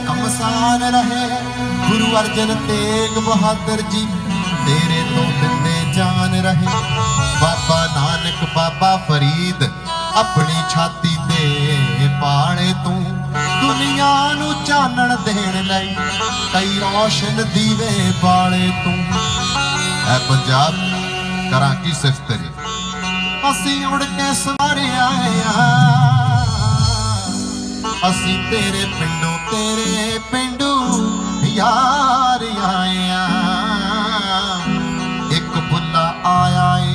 कमसान रहे। गुरु अर्जन तेग बहादुर जी तेरे तो दिंदे जान रहे। बाबा नानक बाबा फरीद अपनी छाती ते पाले तू। दुनिया नू चानण देण लई कई रोशन दीवे बाले तू। ऐ पंजाब करा की सिफत तेरी, असी उड़ के सवारे आए असी तेरे पिंडू यार आए। एक बुला आया है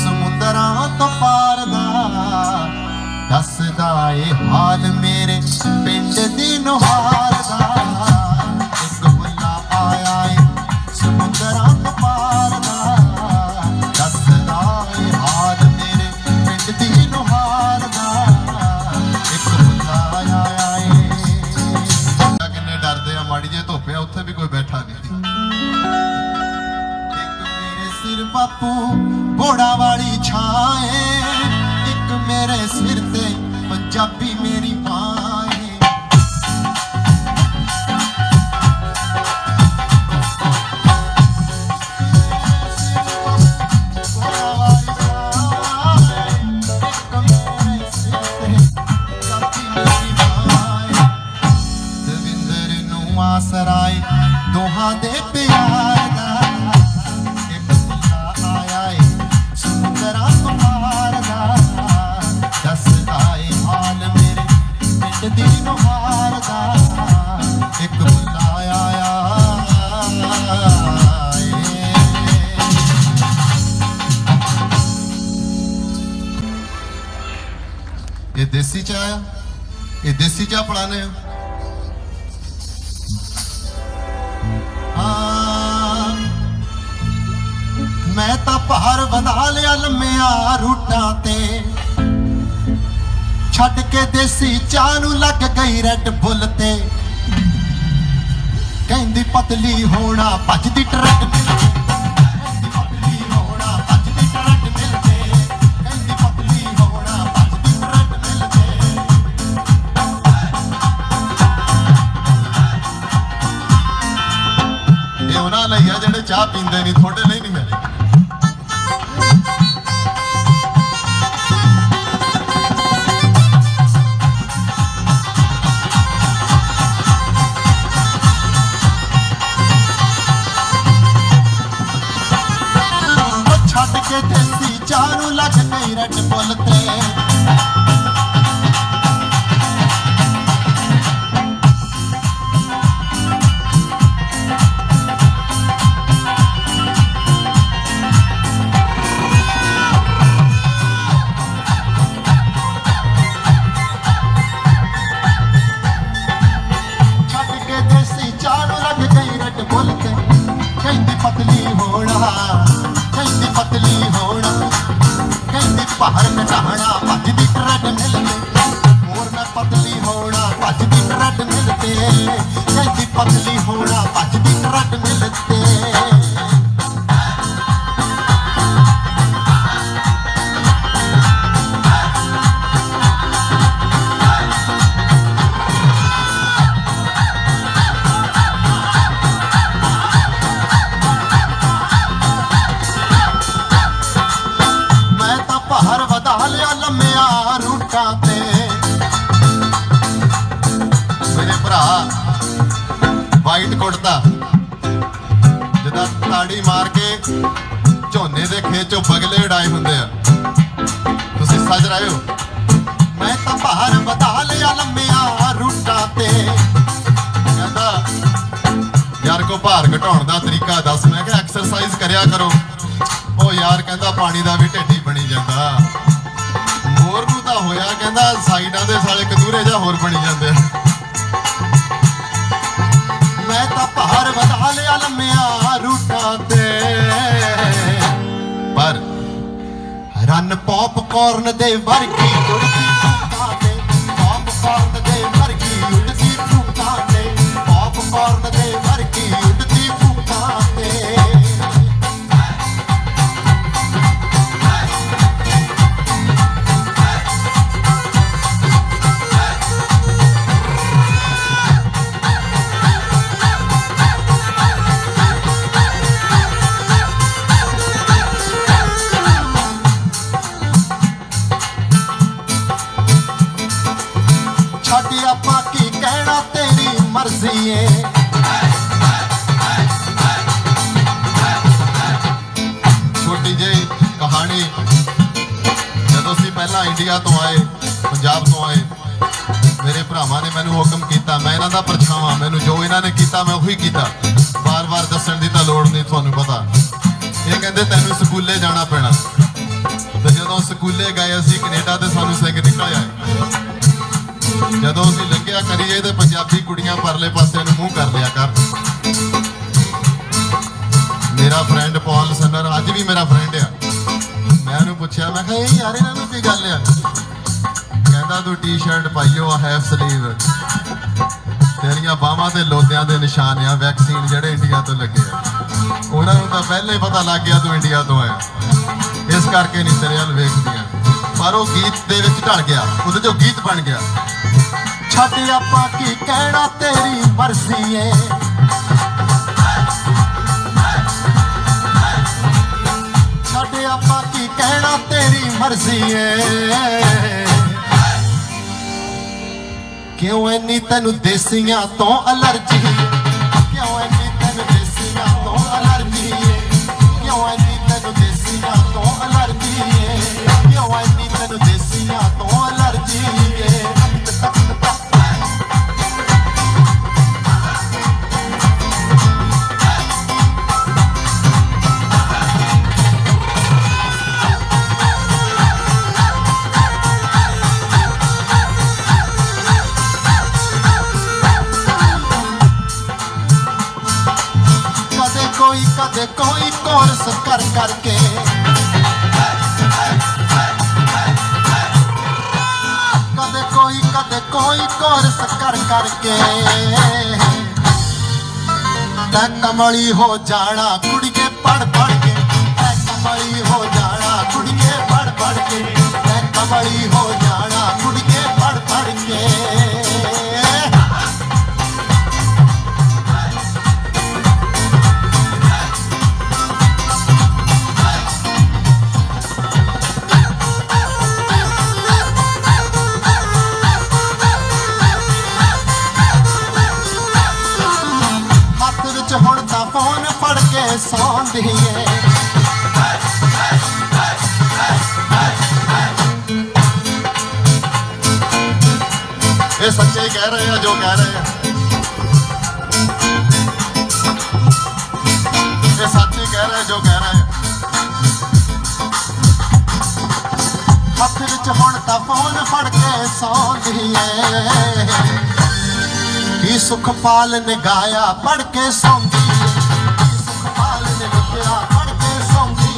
समुंदरा तो पार दा, दसदा ए हाल मेरे पिंड दी नुहार दा। एक बुला आया है समुंदरा तो पार दा, दसदा ए हाल मेरे पिंड दी नुहार दा। एक बुला आया है किन्ने डरदे आ, माड़ी जे धुप्प आ उत्थे भी कोई बैठा नहीं। एक मेरे सिर बापू घोड़ा वाली छाए, एक मेरे सिर ते पंजाबी मेरी मां है। दविंदर नू आसराए दोहां दे प्यार दा। एक बुला आया है समुंदरा तो पार दा, दसदा ए हाल मेरे पिंड दी नुहार दा। एक बुला आया ये देसी चाह आया, ये देसी चाह पिलाने मैं तां भार वधा लिया लम्मिया रूटां ते, छड्ड के देसी चाह नूं लग गई रेड बुल ते। कहंदी पतली होना भजदी ट्रक मिलते, कहंदी पतली होना भजदी ट्रक मिलते, कहंदी पतली होना भजदी ट्रक मिलते। ये उन्हां लई आ जिहड़े चाह पींदे नहीं, थोड़े लिए नहीं है। देसी चाह नूं लग गई रेड बुल ते। छड्ड के देसी चाह नूं लग गई रेड बुल ते। कहंदी पतली होना, कहंदी पतली होना, कहंदी भार घटाना भजदी ट्रेड मिलते। और मैं पतली होना भजदी ट्रेड मिलते, कहंदी पतली होना भजदी ट्रेड मिलते। भार वधा लिया लम्मिया रूटां ते। मेरे भरा वाइट कुर्ता जिदा ताड़ी मार के झोने दे खेत चों बगले उड़ाए हुंदे आ, तुसीं सज रहे हो। मैं तां भार वधा लिया लम्मिया रूटां ते। कहंदा यार को भार घटाउण दा तरीका दस। मैं कहा एक्सरसाइज करया करो। ओ यार कहंदा पानी दा भी ढिड ही बनी जांदा। मोर नूं तां होया कहंदा साइडां दे साले कदूरे जा होर बनी जांदे। मैं तां भार वधा लिया लम्मिया रूटां ते। पर रन पॉपकॉर्न दे वर्गी उड़दी फूकां ते, पॉपकॉर्न दे वर्गी उड़दी फूकां ते, पॉपकॉर्न दे वर्गी उड़दी फूकां ते। इंडिया तो आए, पंजाब तो आए, मेरे भरावां ने मैनू हुक्म किया, मैं इन्हां दा परछावां, मैनू जो इन्होंने किया मैं उही किया। बार बार दस्सण दी तां लोड़ नहीं, तुहानूं पता। ये कहंदे तैनूं स्कूले जाना पैना, ते जदों स्कूले गए असीं कनेडा ते सानूं सिंह निकल आए। जदों असीं लंघिया करीए ते पंजाबी कुड़ियां परले पासे नूं मूँह कर लिया कर। मेरा फ्रेंड पॉल सन्नर अज भी मेरा फ्रेंड आ, मैं उन्होंने पूछा, मैं कहा यार इन्होंने की गल आ, कहता तू टी शर्ट पाइयो हाफ स्लीव, तेरिया बाहां ते लोदियां दे निशान आ वैक्सीन जेडे इंडिया तो लगे आ। उन्होंने तो पहले ही पता लग गया तू इंडिया तो आया, इस करके नहीं तेरे हल वेखदियां। पर वो गीत दे विच ढल गया, उहदे चों गीत बन गया। छड्ड आपां की कहना तेरी मर्जी है, आपां की कहना तेरी मर्जी है, क्यों इन्नी तेनू देसियां तो एलर्जी, क्यों इन्नी तेनू देसियां तो एलर्जी, क्यों इन्नी तेनू देसियां तो एलर्जी, क्यों इन्नी तेनू देसियां तो एलर्जी। कदे कोई कोर्स कर करके, कदे कोई कोर्स कर करके, तै कमली हो जाना कुड़िए पढ़ पढ़ के, तै कमली हो जाना कुड़िए पढ़ पढ़ के, तै कमली हो जाना कुड़िए पढ़ पढ़ के। हुण तां फोन फड़ के सौंदी है, ये सच्चे कह रहे हैं जो कह रहे हैं, ये सच ही कह रहे हैं जो कह रहे हैं। हथ विच हुण तां फोन फड़ के सौंदी है, की सुखपाल ने गाया पढ़ के सौंदी, सुखपाल ने लिखिया पढ़ के सौंदी,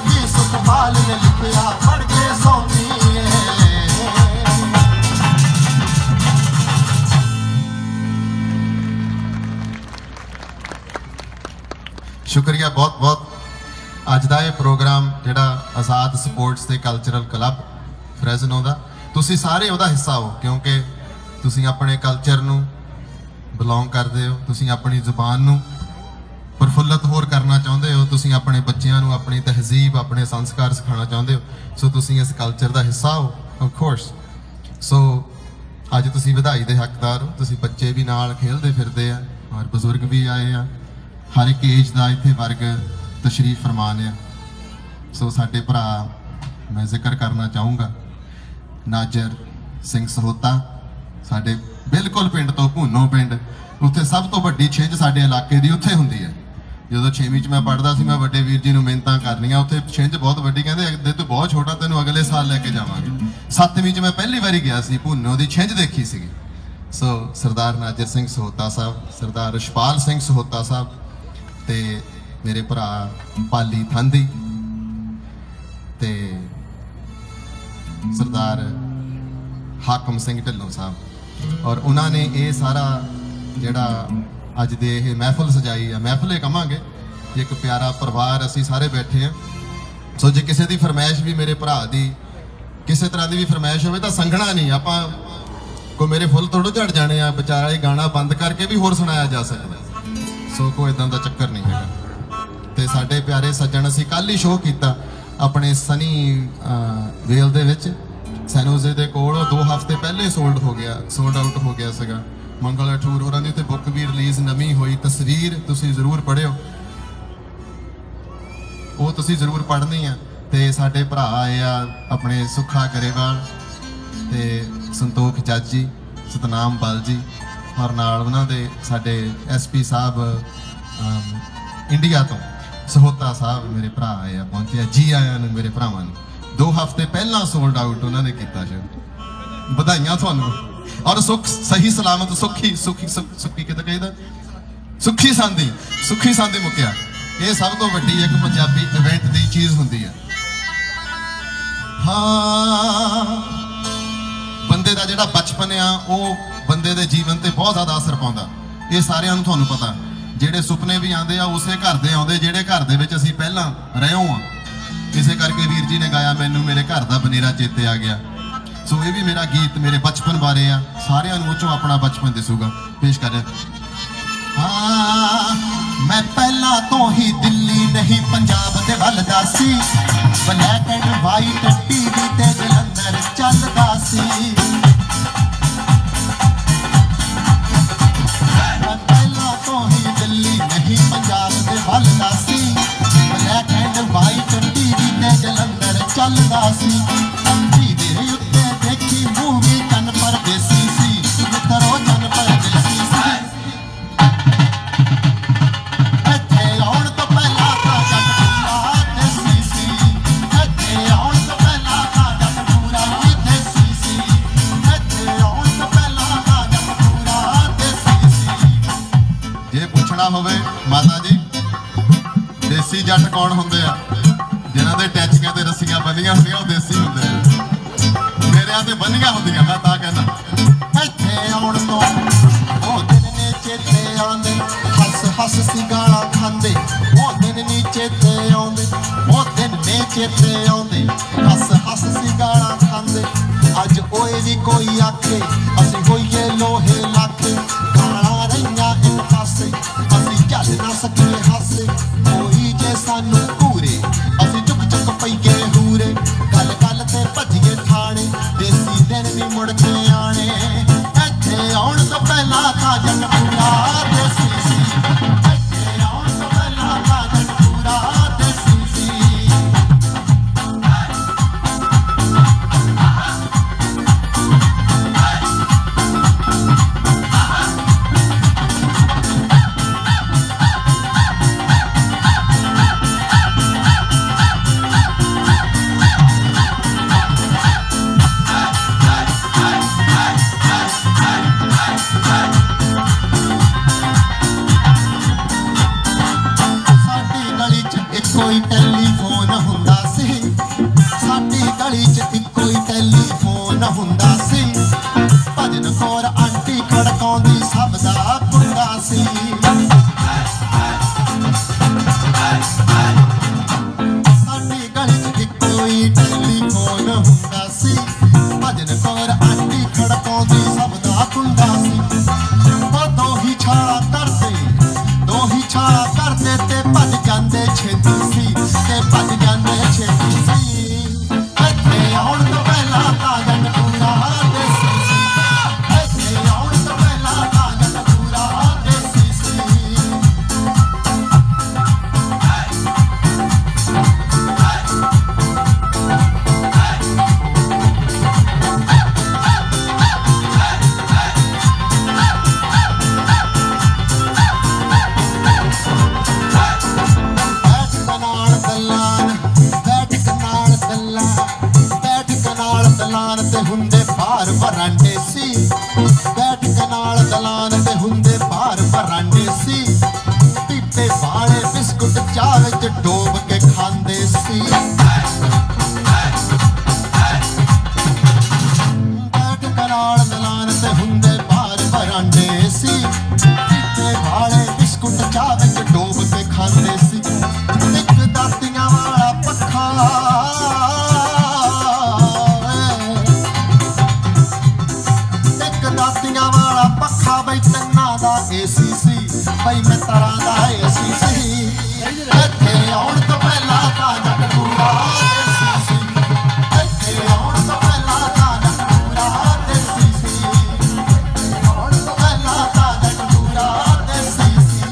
की सुखपाल ने लिखिया पढ़ के सौंदी। शुक्रिया बहुत बहुत। अज का यह प्रोग्राम जिहड़ा आज़ाद स्पोर्ट्स ते कल्चरल क्लब फ्रेजनो दा, तुसी सारे उहदा हिस्सा हो, क्योंकि तुसी अपने कल्चर नूं बिलोंग करते हो, तुसी अपनी जुबान नूं प्रफुल्लित होर करना चाहते हो, तुसी अपने बच्चों नूं अपनी तहजीब अपने संस्कार सिखाना चाहते हो। सो तुसी इस कल्चर का हिस्सा हो ऑफ कोर्स। सो अज तुसी वधाई दे हकदार हो, तुसी बच्चे भी नाल खेलते फिरते हैं और बजुर्ग भी आए हैं, हर एक एज का इत्थे वर्ग तशरीफ फरमान है। सो साडे भरा मैं जिक्र करना चाहूँगा नाजर सिंह सहोता, साडे बिल्कुल पिंड तो भूनो पिंड, उत्थे सब तो वड्डी छिंज साडे इलाके दी उत्थे हुंदी है। जदों 6वीं मैं पढ़दा सी, मैं वड्डे वीर जी नूं मिन्नतां करनियां, उत्थे छिंज बहुत वड्डी, कहंदे तू बहुत छोटा, तैनूं अगले साल लैके जावांगे। 7वीं मैं पहली बारी गया सी, भूनो दी छिंज देखी सी। सो सरदार नाजर सिंह सहोता साहब, सरदार रछपाल सिंह सहोता साहब ते मेरे भरा पाली थांदी ते सरदार हाकम सिंह ढिल्लों साहब, और उन्होंने ये सारा जिहड़ा अज दे ये महफिल सजाई है, महफिल कहांगे, एक प्यारा परिवार असी सारे बैठे हैं। सो जे किसी की फरमाइश भी मेरे भरा की किसी तरह की भी फरमाइश हो तो संघना नहीं, आप कोई मेरे फुल थोड़ो झड़ जाने आ, बेचारा ये गाना बंद करके भी होर सुनाया जा सकता। सो कोई इदां दा चक्कर नहीं है। तो साडे प्यारे सज्जन असी कल ही शो किया अपने सनी वेल दे विच, सैनोजे दे कोल 2 हफ्ते पहले सोल्ड आउट हो गया सीगा। मंगल ठूर होरां दी उत्ते बुक भी रिलीज़ नवीं होई, तस्वीर तुसीं जरूर पढ़िओ, वो तुसीं जरूर पढ़नी है। ਤੇ ਸਾਡੇ ਭਰਾ ਆਏ ਆ ਆਪਣੇ ਸੁੱਖਾ ਗਰੇਵਾਲ ਤੇ ਸੰਤੋਖ ਚਾਚੀ, ਸਤਨਾਮ ਬਲ ਜੀ, ਔਰ ਨਾਲ ਉਹਨਾਂ ਦੇ ਸਾਡੇ ਐਸਪੀ ਸਾਹਿਬ ਇੰਡੀਆ ਤੋਂ ਸਹੋਤਾ ਸਾਹਿਬ ਮੇਰੇ ਭਰਾ ਆਏ ਆ, ਪਹੁੰਚੇ ਆ। ਜੀ ਆਇਆਂ ਨੂੰ ਮੇਰੇ ਭਰਾਵਾਂ ਨੂੰ। 2 ਹਫ਼ਤੇ ਪਹਿਲਾਂ ਸੋਲਡ ਆਊਟ ਉਹਨਾਂ ਨੇ ਕੀਤਾ ਸ਼ੋ। ਵਧਾਈਆਂ ਤੁਹਾਨੂੰ। ਔਰ ਸੁੱਖ ਸਹੀ ਸਲਾਮਤ ਸੁੱਖੀ ਕਿਤੇ ਕਹੀਦਾ ਸੁੱਖੀ ਸਾਂਦੀ ਮੁੱਕਿਆ। ਇਹ ਸਭ ਤੋਂ ਵੱਡੀ ਇੱਕ ਪੰਜਾਬੀ ਇਵੈਂਟ ਦੀ ਚੀਜ਼ ਹੁੰਦੀ ਹੈ। ਹਾਂ, ਬੰਦੇ ਦਾ ਜਿਹੜਾ ਬਚਪਨ ਆ ਉਹ ਬੰਦੇ ਦੇ ਜੀਵਨ ਤੇ ਬਹੁਤ ਜ਼ਿਆਦਾ ਅਸਰ ਪਾਉਂਦਾ। ਇਹ ਸਾਰਿਆਂ ਨੂੰ ਤੁਹਾਨੂੰ ਪਤਾ। ਜਿਹੜੇ ਸੁਪਨੇ ਵੀ ਆਉਂਦੇ ਆ ਉਸੇ ਘਰ ਦੇ ਆਉਂਦੇ ਜਿਹੜੇ ਘਰ ਦੇ ਵਿੱਚ ਅਸੀਂ ਪਹਿਲਾਂ ਰਹੇ ਹਾਂ। ਇਸੇ ਕਰਕੇ ਵੀਰ ਜੀ ਨੇ ਗਾਇਆ ਮੈਨੂੰ ਮੇਰੇ ਘਰ ਦਾ ਬਨੇਰਾ ਚੇਤੇ ਆ ਗਿਆ। ਸੋ ਇਹ ਵੀ ਮੇਰਾ ਗੀਤ ਮੇਰੇ ਬਚਪਨ ਬਾਰੇ ਆ। ਸਾਰਿਆਂ ਨੂੰ ਉਹ 'ਚੋਂ ਆਪਣਾ ਬਚਪਨ ਦਿਸੂਗਾ। ਪੇਸ਼ ਕਰ ਰਿਹਾ। ਮੈਂ ਪਹਿਲਾਂ ਤੋਂ ਹੀ ਦਿੱਲੀ ਨਹੀਂ ਪੰਜਾਬ ਦੇ ਵੱਲ ਦਾ ਸੀ। ਬਲੈਕ ਐਂਡ ਵਾਈਟ ਟੀਵੀ ਤੇ ਜਲੰਧਰ ਚੱਲਦਾ ਸੀ। ਮੈਂ ਪਹਿਲਾਂ ਤੋਂ ਹੀ ਦਿੱਲੀ ਨਹੀਂ ਪੰਜਾਬ ਦੇ ਵੱਲ ਦਾ ਸੀ। ਬਲੈਕ ਐਂਡ ਵਾਈਟ ਟੀਵੀ ਤੇ ਜਲੰਧਰ ਚੱਲਦਾ ਸੀ। ਟੀਵੀ ਉੱਤੇ ਦੇਖੀ ਮੂਵੀ ਚੰਨ ਪਰਦੇਸੀ ਸੀ। ਮਿੱਤਰੋ ਚੰਨ ਪਰਦੇਸੀ ਸੀ। ਹੋਵੇ ਮਾਤਾ ਜੀ, ਦੇਸੀ ਜੱਟ ਕੌਣ ਹੁੰਦੇ ਆ? ਜਿਨ੍ਹਾਂ ਦੇ ਟੈਚੀਆਂ ਤੇ ਰੱਸੀਆਂ ਬੰਨੀਆਂ ਹੁੰਦੀਆਂ ਉਹ ਦੇਸੀ ਹੁੰਦੇ ਆ। ਮੇਰਿਆਂ ਤੇ ਬੰਨੀਆਂ ਹੁੰਦੀਆਂ, ਮੈਂ ਤਾਂ ਕਹਿੰਦਾ। ਇੱਥੇ ਆਉਣ ਤੋਂ ਉਹ ਦਿਨ ਨੇ ਚੇਤੇ ਆਉਂਦੇ, ਹੱਸ ਸੀ ਗਾਲਾਂ ਖਾਂਦੇ। ਉਹ ਦਿਨ ਨੀ ਚੇਤੇ ਆਉਂਦੇ, ਉਹ ਦਿਨ ਨੇ ਚੇਤੇ ਆਉਂਦੇ, ਹੱਸ ਸੀ ਗਾਲਾਂ ਖਾਂਦੇ। ਅੱਜ ਓਏ ਵੀ ਕੋਈ ਆਖੇ ਅਸੀਂ ਹੋਈਏ ਲੋਹੇ ਲਾਖੇ। ਗਾਲਾਂ ਰਹੀਆਂ ਇੱਕ ਪਾਸੇ ਅਸੀਂ ਝੱਲ ਨਾ ਸਕੀਏ ਹਾਸੇ। ਕੋਈ ਜੇ ਸਾਨੂੰ ਘੂਰੇ ਅਸੀਂ ਚੁੱਕ ਪਈਏ ਹੂਰੇ। ਗੱਲ ਤੇ ਭੱਜੀਏ ਥਾਣੇ, ਦੇਸੀ ਦਿਨ ਨੀ ਮੁੜ ਕੇ ਆਣੇ। ਇੱਥੇ ਆਉਣ ਤੋਂ ਪਹਿਲਾਂ ਤਾਂ ਜੱਟ ਪੂਰਾ ਦੇਸੀ ਸੀ। ਇੱਥੇ ਆਉਣ ਤੋਂ ਪਹਿਲਾਂ ਤਾਂ ਜੱਟ ਪੂਰਾ ਦੇਸੀ ਸੀ। ਕੋਈ ਟੈਲੀਫੋਨ ਹੁੰਦਾ ਸੀ। ਸਾਡੀ ਗਲੀ 'ਚ ਇੱਕੋ ਹੀ ਟੈਲੀਫੋਨ ਹੁੰਦਾ ਸੀ। ਭਜਨ ਕੌਰ ਆਂਟੀ ਖੜਕਾਉਂਦੀ ਸਭ ਦਾ ਕੁੰਡਾ ਸੀ। ਸਾਡੀ ਗਲੀ 'ਚ ਇੱਕੋ ਹੀ ਟੈਲੀਫੋਨ ਹੁੰਦਾ ਸੀ। ਭਜਨ ਕੌਰ ਆਂਟੀ ਖੜਕਾਉਂਦੀ ਸਭ ਦਾ ਕੁੰਡਾ ਸੀ। ਉਹ ਦੋ ਹੀ ਛਾਲਾ ਕਰਦੇ ਤੇ ਭੱਜ ਜਾਂਦੇ ਛੇਤੀ ਸੀ। ਤੇ ਭੱਜ ਜਾਂਦੇ ਛੇਤੀ ਸੀ। ਇੱਥੇ ਆਉਣ ਤੋਂ ਪਹਿਲਾਂ ਤਾਂ ਜੱਟ ਪੂਰਾ ਦੇਸੀ ਸੀ। ਇੱਥੇ ਆਉਣ ਤੋਂ ਪਹਿਲਾਂ ਤਾਂ ਜੱਟ ਪੂਰਾ ਦੇਸੀ ਸੀ। ਦਲਾਨ ਤੇ ਹੁੰਦੇ ਬਾਹਰ ਵਰਾਂਡੇ ਸੀ। ਬੈਠਕ ਨਾਲ ਦਲਾਨ ਤੇ ਹੁੰਦੇ ਬਾਹਰ ਵਰਾਂਡੇ ਸੀ। ਪੀਪੇ ਵਾਲੇ ਬਿਸਕੁਟ ਚਾਹ ਵਿੱਚ ਡੋਬ ਕੇ ਖਾਂਦੇ ਸੀ। ਬੈਠਕ ਨਾਲ ਦਲਾਨ ਤੇ ਹੁੰਦੇ ਬਾਹਰ ਵਰਾਂਡੇ ਸੀ। ਪੀਪੇ ਵਾਲੇ ਬਿਸਕੁਟ ਚਾਹ ਵਿੱਚ ਡੋਬ ਕੇ ਖਾਂਦੇ ਸੀ। ਇੱਕ ਦਾਤੀਆਂ ਵਾਲਾ ਪੱਖਾ ਵਾਲਾ ਪੱਖਾ ਬਈ ਤੰਨਾ ਦਾ ਏਸੀ ਸੀ। ਬਈ ਮੈਂ ਤਰਾਂ ਦਾ ਏਸੀ ਸੀ। ਇੱਥੇ ਆਉਣ ਤੋਂ ਪਹਿਲਾਂ ਤਾਂ ਜੱਟ ਪੂਰਾ ਦੇਸੀ ਸੀ। ਇੱਥੇ ਆਉਣ ਤੋਂ ਪਹਿਲਾਂ ਤਾਂ ਜੱਟ ਪੂਰਾ ਦੇਸੀ ਸੀ। ਆਉਣ ਤੋਂ ਪਹਿਲਾਂ ਤਾਂ ਜੱਟ ਪੂਰਾ ਦੇਸੀ ਸੀ।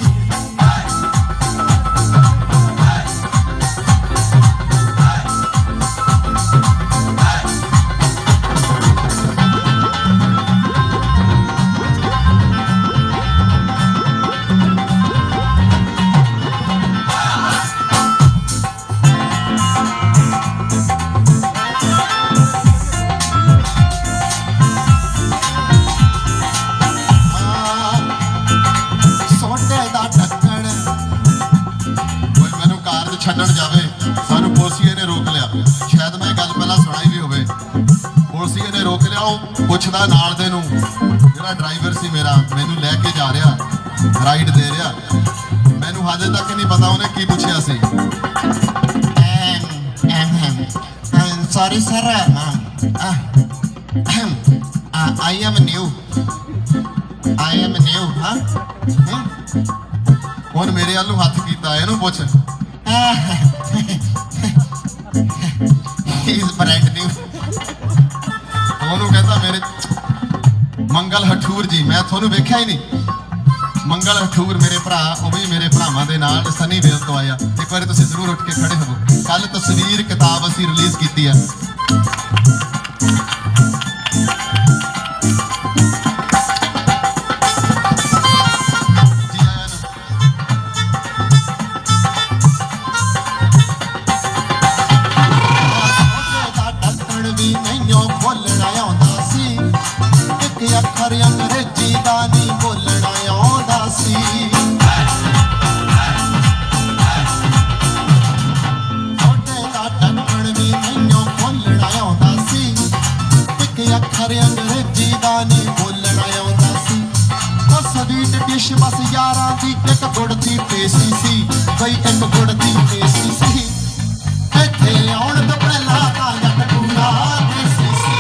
छड्डण जावे सानू पुलिसिए ने रोक लिया। शायद मैं गल पहला सुनाई भी होवे। पुलिसिए ने रोक लिया, वो पुछदा नाल दे नूं जिहड़ा ड्राइवर सी मेरा मैनू लैके जा रहा राइड दे रहा, मैनू हजे तक नहीं पता उन्हें की पूछया सी। Sorry sir, I am new हाँ हुण मेरे वाल हथ कीता, इहनूं पुछ इज ब्रांड न्यू। ओनू कहता मेरे मंगल हठूर जी, मैं थोनू वेख्या ही नहीं। मंगल हठूर मेरे भरा, वो भी मेरे भरावां दे नाल सनी वेल तो आया। एक बार तुसीं जरूर उठ के खड़े हो। कल तस्वीर किताब असीं रिलीज कीती है। अखर अंग्रेजी दा नहीं बोलना आउंदा सी। छोटे दा ढक्कण भी मैनू बोलना आउंदा सी। एक अखर अंग्रेजी दा नहीं बोलना आउंदा सी। ओ स्वीट डिश बस यारां दी एक गुड़ दी पेसी सी, बई एक गुड़ दी पेसी सी। इत्थे आउण तो पहला तां जट पूरा देसी सी।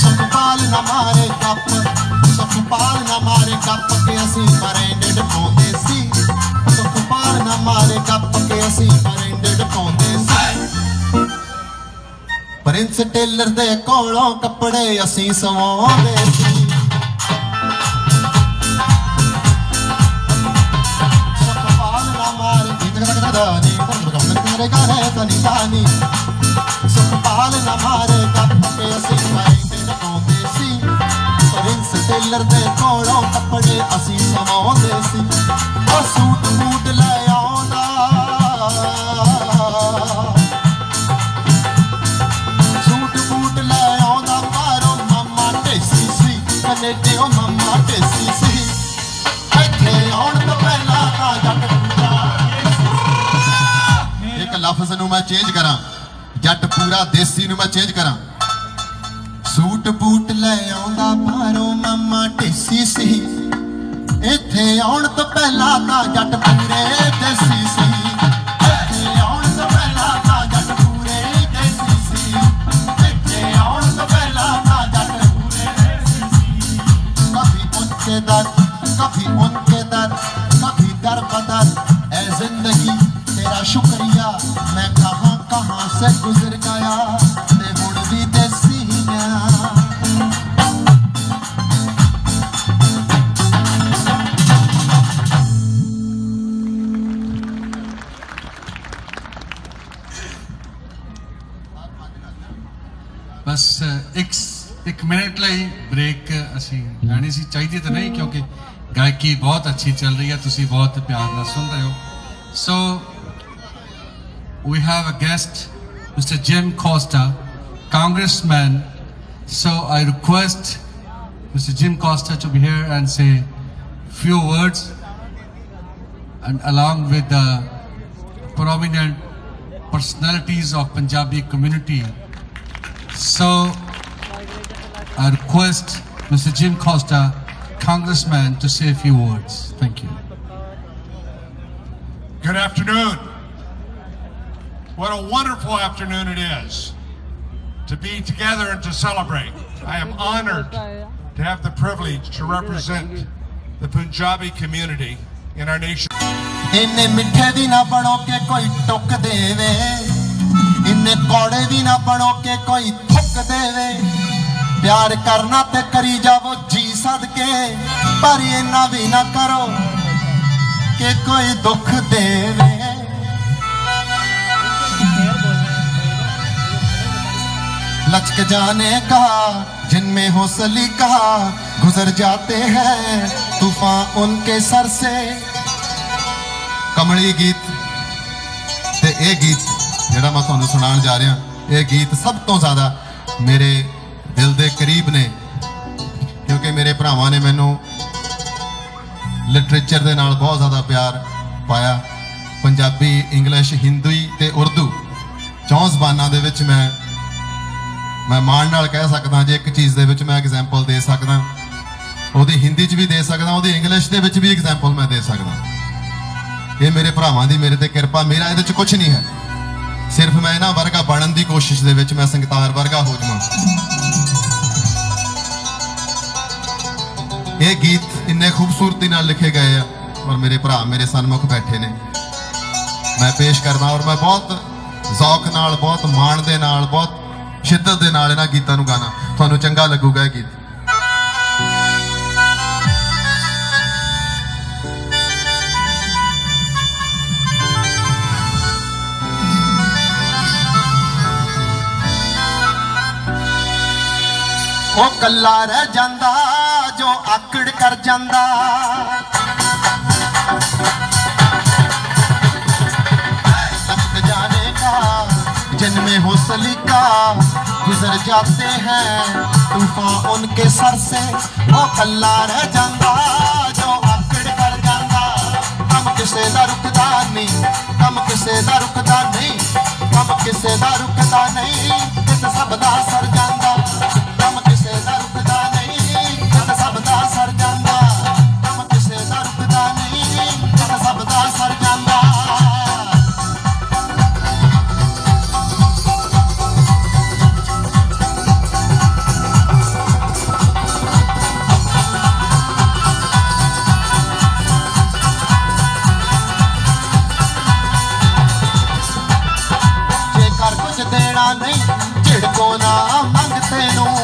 सुखपाल न मारे गप, सुखपाल न मारे गप के असीं ब्रांडेड पाउंदे सी। सुखपाल न मारे गप के असीं ब्रांडेड पाउंदे सी। प्रिंस टेलर दे कोलों कपड़े असीं सवाउंदे सी। सुखपाल न मारे दानी तेरे गाने तनी दानी। सुखपाल न मारे गप के असीं ब्रांडेड पाउंदे सी। प्रिंस टेलर दे कोलों कपड़े असीं सवाउंदे सी। ओ सूट बूट ले आउंदा, सूट बूट ले आउंदा बाहरों मामा टेसी सी। कनेडे ओ मामा टेसी सी। इत्थे आउण तो पहला तां जट पूरा। एक लफ्ज़ नूं मैं चेंज करां, जट पूरा देसी नूं मैं चेंज करां। सूट बूट ले आउंदा बाहरों मामा टेसी सी। इत्थे आउण तो पहला तां जट पूरे देसी सी। इत्थे आउण तो पहला तां जट पूरे देसी सी। इत्थे आउण तो पहला तां जट पूरे देसी सी। कभी उनके दर, कभी उनके दर, कभी दर बदर। ऐ जिंदगी तेरा शुक्रिया, मैं कहाँ कहाँ से गुजर गया ते हुण भी देसी आ। बस एक मिनट ਲਈ ब्रेक ਅਸੀਂ ਲੈਣੀ ਸੀ। ਚਾਹੀਦੀ ਤਾਂ नहीं क्योंकि गायकी बहुत अच्छी चल रही है, ਤੁਸੀਂ बहुत प्यार ਨਾਲ सुन रहे हो। So we have a guest, Mr. Jim Costa, Congressman. So I request Mr. Jim Costa to be here and say few words, and along with the prominent personalities of Punjabi community. So I request Mr. Jim Costa, Congressman, to say a few words. Thank you. Good afternoon. What a wonderful afternoon it is to be together and to celebrate. I am honored to have the privilege to represent the Punjabi community in our nation. इन्ने मिठे दी ना बनो के कोई टुक देवे, इन्ने कौड़े दी ना बनो के कोई थुक देवे। प्यार करना ते करी जावो जी सदके, पर इन्ना भी ना करो के कोई दुख देवे। लचक जाने का जिनमें हो सलीका, गुजर जाते हैं तूफान उनके सर से। कमली गीत ते ये गीत जिहड़ा मैं तुहानूं सुणाउण जा रहा, ये गीत सब तो ज़्यादा मेरे दिल के करीब ने, क्योंकि मेरे भरावां ने मैनू लिटरेचर के नाल बहुत ज़्यादा प्यार पाया। पंजाबी, इंग्लिश, हिंदी ते उर्दू 4 ज़बानां दे विच मैं मान नाल कह सकदा, जे एक चीज़ दे विच मैं एग्जाम्पल दे सकदा, ਉਹਦੀ हिंदी च भी दे सकदा, ਉਹਦੀ इंग्लिश दे विच भी एग्जाम्पल मैं दे सकदा। ये मेरे भरावां दी मेरे ते किरपा, मेरा इहदे च कुछ नहीं है, सिर्फ मैं इन्हां वर्गा बनन दी कोशिश दे विच मैं संगतार वर्गा हो जावां। ये गीत इन्ने खूबसूरती नाल लिखे गए हैं और मेरे भरा मेरे सन्मुख बैठे ने, मैं पेश करना और मैं बहुत zauक नाल, बहुत मान दे नाल, बहुत शिद्दत दे नाल इन्हां गीतां नूं गाना, तुहानूं चंगा लगूगा। ये गीत ओ कल्ला रह जांदा जो आकड़ कर जांदा, लचक जाने का जिनमें हो सलीका, गुजर जाते हैं तूफान उनके सर से। ओ कल्ला रह जांदा जो आकड़ कर जांदा, कम किसे दा रुकदा नहीं, कम किसे दा रुकदा नहीं, कम किसे दा रुकदा नहीं, कित सब दा सर जांदा, कम किसे दा रुकदा नहीं, कित सब दा सर जांदा, कम किसे दा रुकदा नहीं, कित सब दा सर जांदा। जेकर कुछ देना नहीं झिड़को ना मंगते नूं,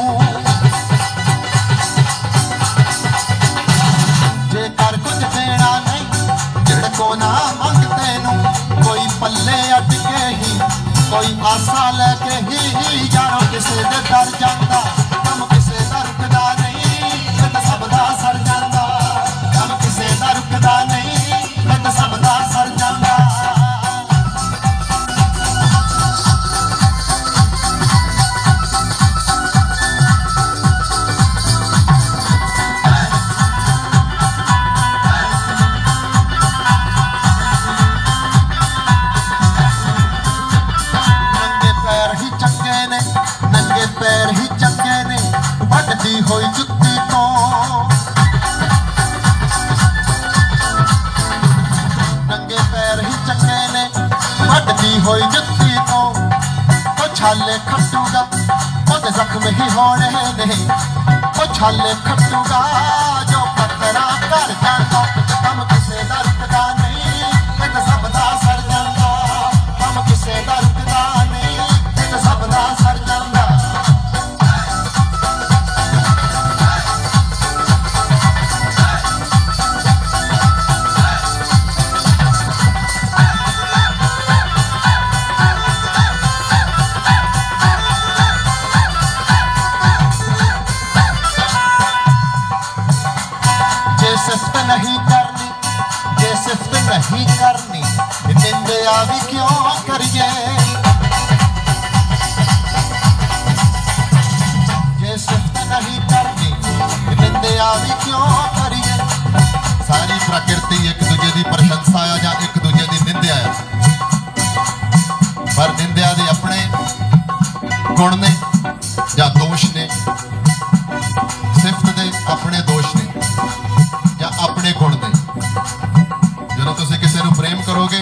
जेकर कुछ देना नहीं झिड़को ना मंगते नूं, कोई पल्ले अटके ही कोई आसा लेके ही यारों किसे दे डर जांदा, कम किसे दा रुकदा नहीं, कित सब दा सर जांदा, कम किसे दा रुकदा नहीं, कित सब दा सर जांदा। नंगे पैर ही चंगे ने वड्डी होई जुत्ती तो, नंगे पैर ही चंगे ने वड्डी होई जुत्ती तो, ओ छाले खट्टूगा ओदे जख्म ही होने नहीं, ओ छाले खट्टूगा जो पत्थरा कर जांदा, कम किसे दा रुकदा नहीं, कित सब दा सर जांदा, कम किसे दा रुकदा नहीं, कित सब दा सर जांदा। जे सिफ्त नहीं करनी, जे सिफ्त नहीं करनी, निंदिया भी क्यों करिए, जे सिफ्त नहीं करनी निंदिया भी क्यों करिए। सारी प्रकृति एक दूजे की प्रशंसा है या एक दूजे की निंदिया है, पर निंदिया दे अपने गुण ने या दोष ने, सिफ्त दे अपने दोष ने या अपने गुण ने। जो तुम किसी को प्रेम करोगे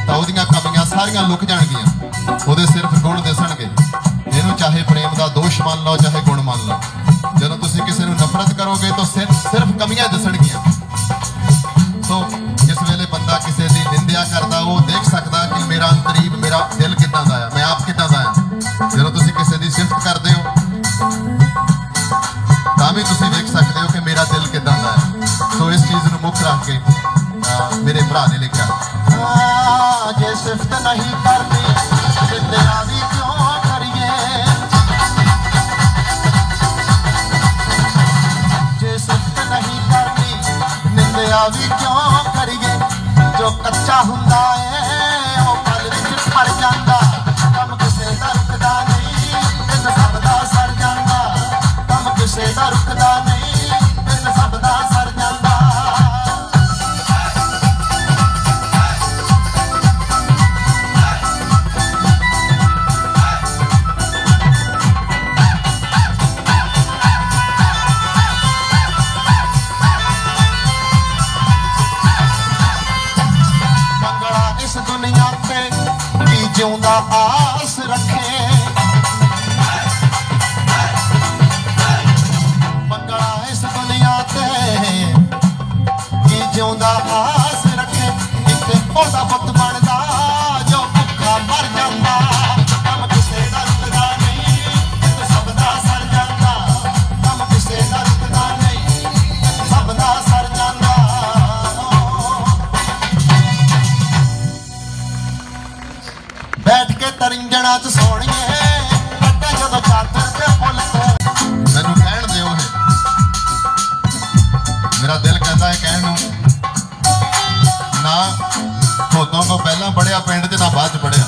तो वो कमियां सारियां लुक जाएगियां, वो सिर्फ गुण दिसणगे। इनू चाहे प्रेम का दोष मान लो चाहे गुण मान लो, जो तुम किसी को नफरत करोगे तो सिर्फ कमियां दिसणगियां। तो जिस वेले बंदा किसी की निंदिया करता वो देख सकता कि मेरा अंतरीब, मेरा दिल किदां दा है, मैं आप किदां दा है। जो तुम किसी की सिफत करते हो तां भी तुसीं देख सकते हो कि मेरा दिल किदां दा है। तो इस चीज़ को मुख रख के मेरे भरा ने लिखा, जे सिफत नहीं करनी निंदिया भी क्यों करिए, ਜਿਉਂਦਾ ਆਸ ਰੱਖੇ ਮੰਗਲਾ ਇਸ ਦੁਨੀਆ ਤੇ ਕੀ ਜਿਉਂਦਾ ਆਸ ਰੱਖੇ ਇੱਥੇ ਉਹਦਾ ਪੁੱਤ ਬਣਦਾ ਜੋ ਭੁੱਖਾ ਮਰ ਜਾਂਦਾ ਕੰਮ ਕਿਸੇ ਦਾ ਰੁਕਦਾ ਨਹੀਂ ਇੱਥੇ ਸਭ ਦਾ ਸਰ ਜਾਂਦਾ ਕੰਮ ਕਿਸੇ ਦਾ ਰੁਕਦਾ ਨਹੀਂ ਸਭ ਦਾ ਸਰ ਜਾਂਦਾ ਬੈਠ ਕੇ ਤਰਿੰਜਣਾ ਚ ਸੋਣੀਏ ਕੱਟੇ ਜਦੋਂ ਚਾਦਰ ਤੇ ਫੁੱਲ ਤੋਂ ਮੈਨੂੰ ਕਹਿਣ ਦਿਓ ਇਹ ਮੇਰਾ ਦਿਲ ਕਹਿੰਦਾ ਹੈ ਕਹਿਣ ਨੂੰ ਨਾ ਖੋਤੋਂ ਤੋਂ ਪਹਿਲਾਂ ਪੜਿਆ ਪਿੰਡ 'ਚ ਨਾ ਬਾਅਦ 'ਚ ਪੜਿਆ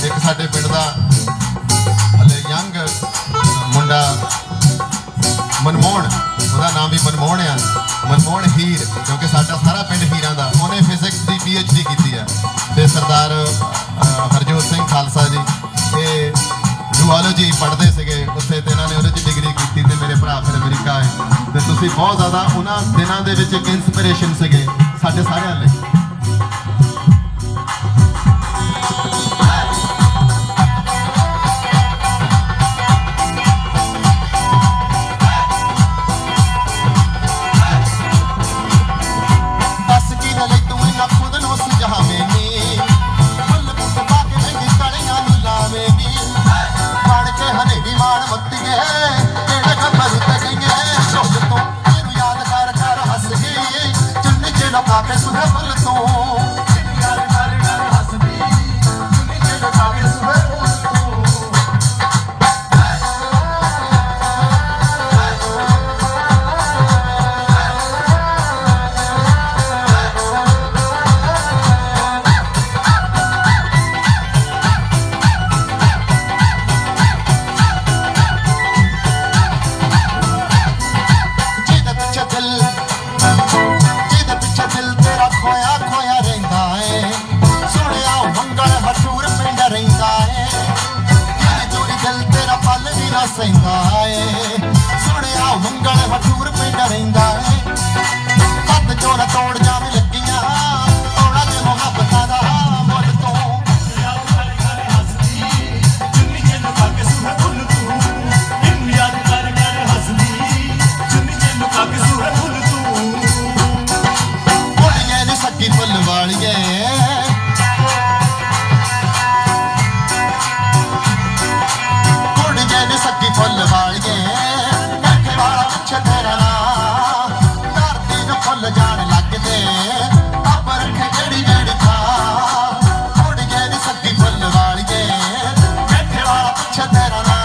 ਇੱਕ ਸਾਡੇ ਪਿੰਡ ਦਾ ਹਲੇ ਯੰਗ ਮੁੰਡਾ ਮਨਮੋਹਨ ਉਹਦਾ ਨਾਮ ਵੀ ਮਨਮੋਹਨ ਆ ਮਨਮੋਹਨ ਹੀਰ ਕਿਉਂਕਿ ਸਾਡਾ ਸਾਰਾ ਪਿੰਡ ਹੀਰਾਂ ਦਾ ਉਹਨੇ ਫਿਜ਼ਿਕਸ ਦੀ PhD ਕੀਤੀ ਆ ਤੇ ਸਰਦਾਰ ਹਰਜੋਤ ਸਿੰਘ ਖਾਲਸਾ ਜੀ ਇਹ ਜ਼ੂਆਲੋਜੀ ਪੜ੍ਹਦੇ ਸੀਗੇ ਉੱਥੇ ਤੇ ਇਹਨਾਂ ਨੇ ਉਹਦੇ 'ਚ ਡਿਗਰੀ ਕੀਤੀ ਤੇ ਮੇਰੇ ਭਰਾ ਫਿਰ ਅਮਰੀਕਾ ਆਏ ਤੇ ਤੁਸੀਂ ਬਹੁਤ ਜ਼ਿਆਦਾ ਉਹਨਾਂ ਦਿਨਾਂ ਦੇ ਵਿੱਚ ਇੱਕ ਇਨਸਪੀਰੇਸ਼ਨ ਸੀਗੇ ਸਾਡੇ ਸਾਰਿਆਂ ਲਈ ਸੁਣਿਆ ਮੰਗਲ ਹਟੂਰ ਪਿੰਡ ਰਹਿੰਦਾ ਏ ਹੱਥ ਚੋਰ ਤੋੜ ਜਾਵੇਂ ਲੱਗੀਆਂ ਤੋੜਾ ਤੇ ਮੁਹੱਬਤਾਂ ਦਾ ਮੁੱਲ ਤੋਂ ਕੁੜੀਆਂ ਨੇ ਸੱਗੀ ਫੁੱਲ ਵਾਲੀਏ ਸੱਗੀ ਫੁੱਲ ਵਾਲੀਏ ਬੈਠੇ ਵਾਲਾ ਪਿੱਛੇ ਤੇਰਾ ਨਾਂ ਧਰਤੀ ਨੂੰ ਫੁੱਲ ਜਾਣ ਲੱਗਦੇ ਰੱਬ ਰੱਖੇ ਜਿਹੜੀ ਜਿਹੜੀ ਥਾਂ ਕੁੜੀਏ ਨੀ ਸੱਗੀ ਫੁੱਲ ਵਾਲੀਏ ਬੈਠੇ ਵਾਲਾ ਪਿੱਛੇ ਤੇਰਾ ਨਾਂ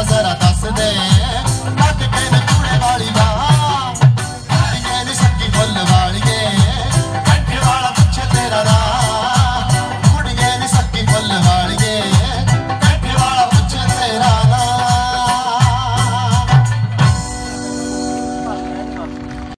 ਜਰਾ ਦੱਸ ਦੇ